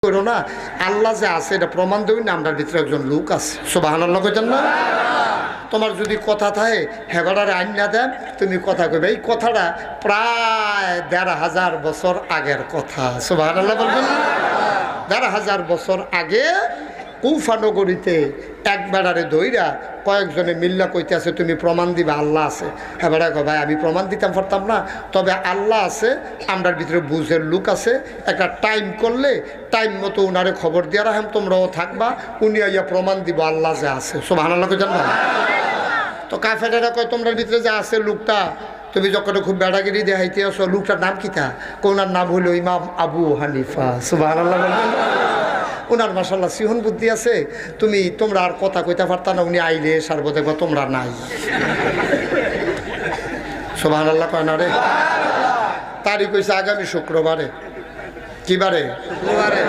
করো না, আল্লাহ যে আছে এটা প্রমাণ দেবেন না আমরার ভিতরে একজন লোক আছে। সুবহানাল্লাহ কইতেন না? তোমার যদি কথা থাকে হেবাটারে আইন না দেন, তুমি কথা কইবে। এই কথাটা প্রায় ১৫০০ বছর আগের কথা। সুবহানাল্লাহ বলবেন না? ১৫০০ বছর আগে কুফা নগরীতে এক বেড়ারে দইরা কয়েকজনে মিল্লা কইতে আছে তুমি প্রমাণ দিবা আল্লাহ আছে। হ্যাঁ বেড়া কো ভাই আমি প্রমাণ দিতাম পারতাম না, তবে আল্লাহ আছে, আমরার ভিতরে বুঝের লোক আছে, একটা টাইম করলে টাইম মতো উনারে খবর দিয়ে রাখেন, তোমরাও থাকবা, উনি আইয়া প্রমাণ দিব আল্লাহ যে আছে। সুবহানাল্লাহ কইতেন না? তো কাফেরেরা কয় তোমরার ভিতরে যে আছে লোকটা, তুমি যখন খুব বেড়াগিরি দেখাইতে আসো, লোকটার নাম কিতা? কোনার নাম হলো ইমাম আবু হানিফা। সুবহানাল্লাহ বলবেন? ওনার মাশাআল্লাহ সিহন বুদ্ধি আছে, তোমরা আর কথা কইতে পারতা না, উনি আইলে সারবো দেখবা তোমরা নাই। সুবহানাল্লাহ কয় না রে? তারিখ হইছে আগামী শুক্রবারে। কি বারে? শুক্রবারে।